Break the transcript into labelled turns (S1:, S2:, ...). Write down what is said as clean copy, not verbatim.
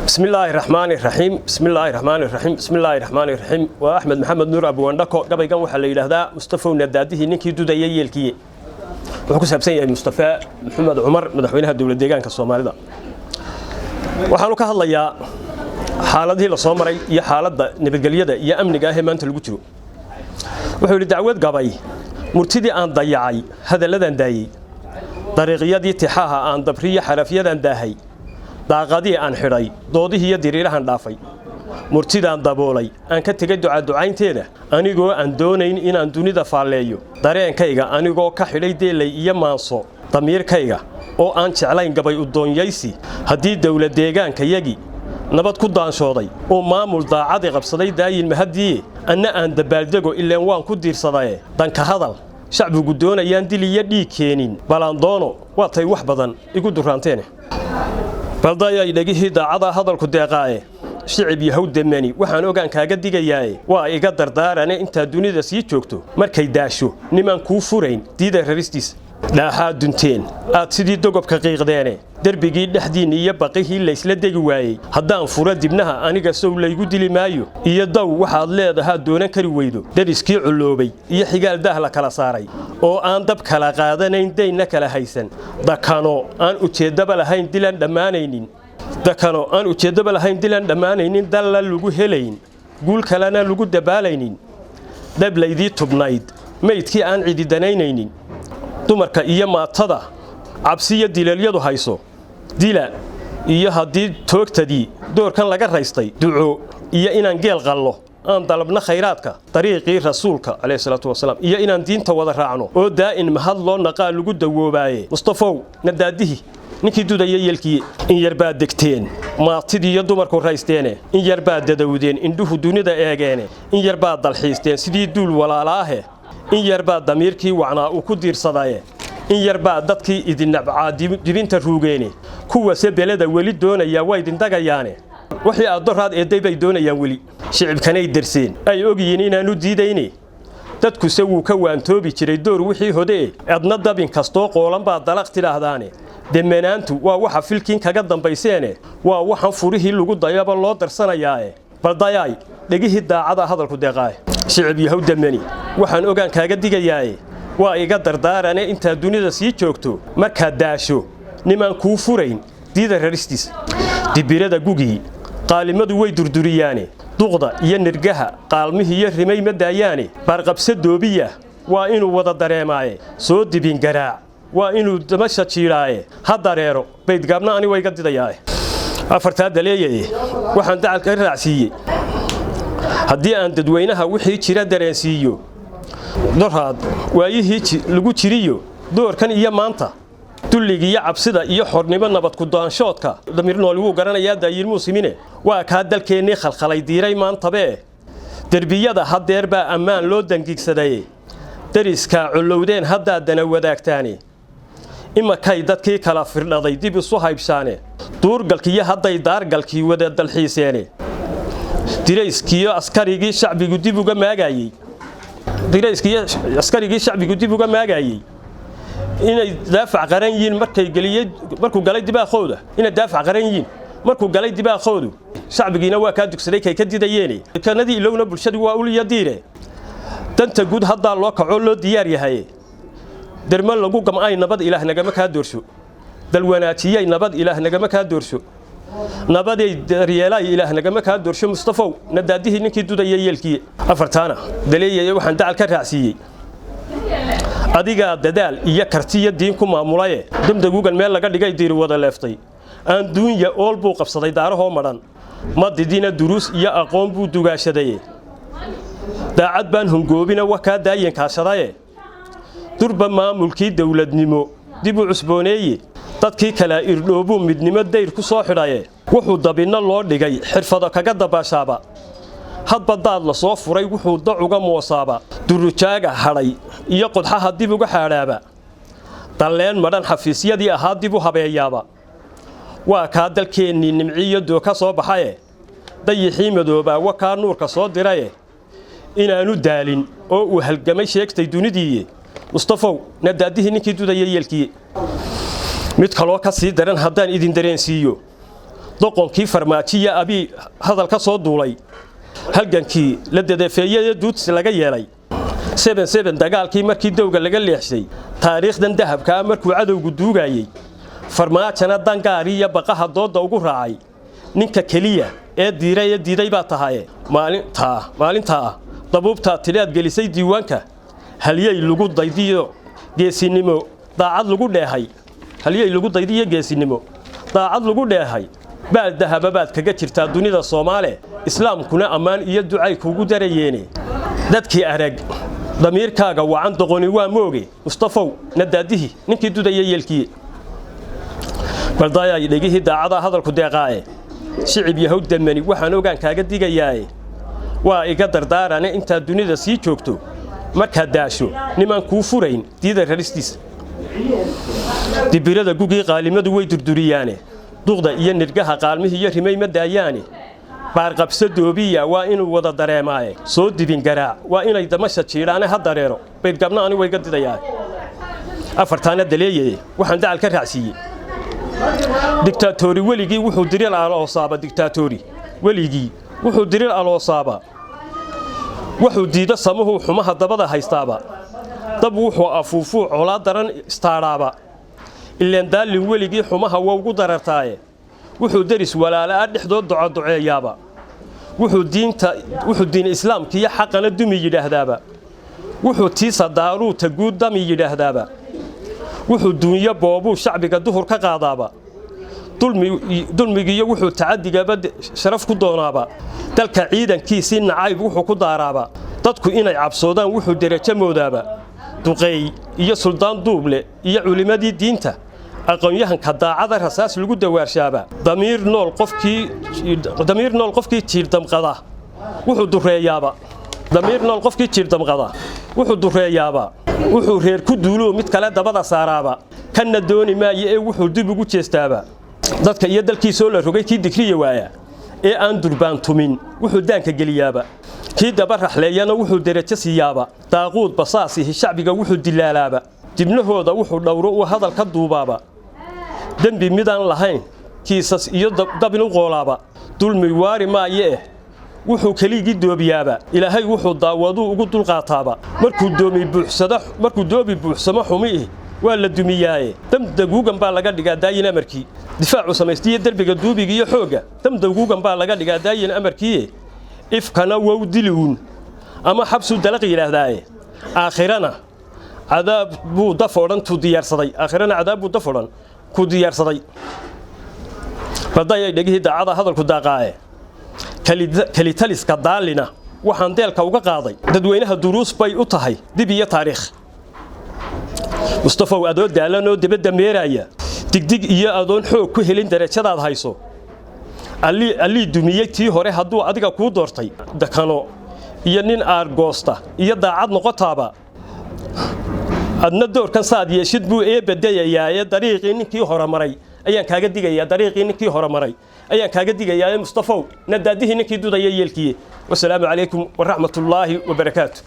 S1: بسم الله الرحمن الرحيم بسم الله الرحمن الرحيم بسم الله الرحمن الرحيم وأحمد محمد نور أبو وندكو قبل كم وحلا يلهدا مصطفى وناداده نكي دودا يلكي وحكوا سبسين مصطفى محمد عمر مدحوينها الدولة ديجان كالصومالي دا وحنو كهلا يا حالته للصومري يا حالة نبتقلية دا يا أمن جاه ما أنت الجترو وحول الدعوات قبي مرتدي أن ضيعي هذا لذا داي طريقية دي تحاها أن ضبرية حرفية داهي daaqadii aan xidhay doodihii iyo diriirahan dhaafay murtidaan daboolay aan ka tagay ducaynteeda anigoo aan doonayn inaan dunida faaleeyo dareenkayga anigoo ka xidhay deelay iyo maanso damiirkayga oo aan jeclayn gabay u doonyaysi haddii dawlad deegaankayagi nabad ku daanshooday oo maamul daacadi qabsaday daayin mahadii anna aan dabaaldego ileen waan ku diirsaday danka hadal shacbigu doonayaan dil iyo dhiig keenin balandoono waa tay wax badan igu duraanteen baldaaya ilaahi daacada hadalku deeqaaye shicib yahuud demani waxaan ogaan kaaga digayaa waa iga dardaarane inta dunida sii joogto markay daasho niman ku furayn diida raristiis dhaaxa dunteen aad sidii dogobka qiiqdeene darbigii dhaxdiin iyo baqihii la isla degi waayay haddaan furo dibnaha aniga sow laygu dili maayo iyo daw waxaad leedahay doonan kari weydo dariskii culoobay iyo xigaal daah la kala saaray oo aan dab kala qaadanayn dayna kala haysan dakano aan ujeedaba lahayn dilan dhamaanaynin dalla lagu helayn guul kalena lagu dabaalaynin dablaydii tubnayd meydkii aan cidi danaynaynin dumarka iyo maatada cabsiya dilalyadu hayso dila iyo haddii toogtadii doorkan laga raystay duco iyo inaan geel qallo aan dalabna khayraadka dariiqii rasuulka alayhi salaatu wasalaam iyo inaan diinta wada raacno oo daa'in mahad loo naqaa lagu dawoobaayay mustafow nadaadihi ninkii dudaya yeelkii in yarbaa degteen maatidii iyo dumarku raysteene in yarbaa dadawdeen indhuhu dunida eegeene in yarbaa dalxiisteen sidii duul walaalaahe in yarbaa damiirkii wacnaa uu ku diirsadaye in yarbaa dadkii idin nabcaa dibinta ruugeene kuwase belada weli doonaya way dindagayaane wixii aad doraad eeday bay doonayaan weli shicibkanay darseen ay ogyihiin inaanu diidayne dadku se wuu ka waantoobi jiray door wixii hode adna dabin kastoo qoolan baa dalaq tidhaahdaane demenaantu waa waxa filkiin kaga dambayseene waa waxaan furihii lagu dayaba loo darsanayaae baldayaay dhegihii daacada hadalku deeqaaye shicib yahuud demani waxaan ogaan kaaga digayaaye waa iga dardaarane intaa dunida sii joogto markaad daasho niman kuu furayn diida raristiis dibirada gugii qaalimadu way durduriyaane duqda iyo nirgaha qaalmihii iyo rimay ma daayaane barqabse doobiya waa inuu wada dareemaaye soo dibin garaac waa inuu damasha jiiraaye ha dareero baydgaabna ani way iga didayaaye afartaa daleeyaye waxaan dacal ka raacsiiyey haddii aan dadweynaha wixii jira dareensiiyo doraad waayihii lagu jiriyo doorkan iyo maanta dulligiiyo cabsida iyo xornimo nabad ku daanshoodka damir nool wuu garanayaa daayir muusimine waa kaa dalkeennii khalkhalay diiray maantabe derbiyada hadeer baa ammaan loo dangiigsaday dariska culowdeen haddaa dana wadaagtaane imakay dadkii kala firdhaday dib isu haybshaane duurgalkiiyo hadday daargalkii wada dalxiiseene dirayskiiyo askarigii shacbigu dib uga maagayay inay daafac qaran yihiin markuu galay dibaaqooda inay daafac qaran yihiin markuu galay dibaaqoodu shacbigiina waa ka dugsaday kay ka didayeene kanadii ilowna bulshadu waa uliya diire danta guud hadda loo kaco loo diyaar yahay derma lagu gamay nabad ilaah nagama ka doorsho dal wanaajiyay nabad ilaah nagama ka doorsho nabaday daryeelay ilaah nagama ka doorsho mustafow nadaadihii ninkii dudaya yeelkii afartaana daleeyay waxaan dacal ka raacsiiyey adiga dadaal iyo kartiya diin ku maamulay damdagugan meel laga dhigay diir wada leeftay aan duunya ool buu qabsaday daaraho maran madidina duruus iyo aqoon buu dugaashaday daacad baan hungoobina waka daayeen kaashadaye durba maamulkii dawladnimo dib u cusbooneeyay dadkii kala irdhoobu midnimo dayr ku soo xidhaye wuxuu dabina loo dhigay xirfado kaga dabaashaaba hadba daad la soo furay wuxuu dacuga moosaaba durujaaga hadhay iyo qodxaha dib uga xaadhaaba dalleen madhan xafiisyadii ahaa dib u habeeyaaba waa kaa dalkeennii nimciyo doo ka soo baxaye dayixii madoobaa wakaa nuurka soo diraye inaanu daalin oo uu halgamay sheegtay dunidiiye mustafow nadaadihii ninkii dudaya yeelkii mid kaloo ka sii daran haddaan idin dareensiiyo doqonkii farmaajiya abi hadal ka soo duulay halgankii la dadafeeyay duudsi laga yeelay 77 dagaalkii markii dowga laga leexsay taariikhdan dahabka markuu cadowgu duugayay farmaajana dangaariya baqaha dooda ugu raacay ninka kaliya ee diiday baa tahay maalinta dabuubta tilaad gelisay diiwaanka haliyay lagu daydiyo geesinimo daacad lagu dheehay haliyay lagu daydiyo geesinimo daacad lagu dheehay baad dahabaad kaga jirta dunida Soomaaliya islaamkuna amaan iyo ducay kugu dareeyeen dadkii arag damiirkaaga wacan doqoni waa mooge mustafow nadaadihi ninkii dudaya yeelkii baldaaya dhigihii daacada hadalku deeqaaye shicib yahuud damani waxaan ogaan kaaga digayaa waa iga dardaarane inta dunida sii joogto marka daasho niman ku furayn diida raristiis dibirada gugii qaalimadu way durduriyaane duqda iyo nirgaha qaalmihii iyo rimay ma daayaane baar qabso doobiya waa inuu wada dareemaaye soo dibin garaac waa inay damasha jiiraane ha dareero bayd gabna ani way gadidayaan afartaana daleeyay waxaan dacal ka raacsiiyay dictatori weligii wuxuu diril aloosaba dictatori weligii wuxuu diril aloosaba wuxuu diido samuhu xumaha dabada haystaaba dab wuxuu afuufuu colaad daran istaaraaba ileen daalin weligii xumaha waa ugu darartaaye wuxuu daris walaala dhexdood duceeyaaba wuxuu diin islaamka iyo xaqana dumi yiraahdaaba wuxuu tiisa daaruuta guud dami yiraahdaaba wuxuu dunya boobu shacbiga duhur ka qaadaaba dulmigiyo wuxuu tacadigaba sharaf ku doonaaba dalka ciidankiisii nacayb wuxuu ku daaraaba dadku inay cabsoodaan wuxuu darajo moodaaba duqeey iyo suldaan duuble iyo culimadii diinta aqoonyahanka daacada rasaas lagu dawaarshaaba damiir nool qofkii jiir damqada wuxuu dureeyaaba wuxuu reer ku duulo mid kale dabada saaraaba kana dooni maayo ee wuxuu dib ugu jeestaaba dadka iyo dalkiisoo la rogay kii digriya waaya ee aan durbaan tumin wuxuu daanka geliyaaba kii daba raxleeyana wuxuu darajo siiyaaba daaquud basaasi shacbiga wuxuu dilaalaaba dibnahooda wuxuu dhowro uu hadal ka duubaaba dambi midaan lahayn kiisas iyo dabin u qoolaaba dulmi waari maaye wuxuu kaligi doobiyaaba ilaahay wuxuu daawadu ugu dulqaataaba markuu doobi buuxsamo xumi waa la dumiyaaye damdaguugan baa laga dhigaa daayin amarkii difaacu sameeyay darbiga duubiga iyo xooga damdaguugan baa laga dhigaa daayin amarkii ifkana waa diluun ama xabsu dalaq yiraahdaaye aakhirana cadaab buu dafoodan tu diyaarsaday ku diyaarsaday badaya dhagihii daacada hadalku daaqaaye kalitaliska daalina waxaan deelka uga qaaday dadweynaha duruus bay u tahay dib iyo taariikh mustafa adoo daalan oo dibadda meeraya digdig iyo adoon xoog ku helin darajadaad hayso ali dumiyay tii hore hadduu adiga ku doortay dakano iyo nin aargoosta iyo daacad noqotaaba adna doorkan saad yeeshid buu bedeyayaa dariiqii ninkii hore maray ayaan kaaga digayaa Mustafa nadaadihi ninkii dudaya yeelkiye wassalaamu calaykum wa rahmatullaahi wa barakaatuh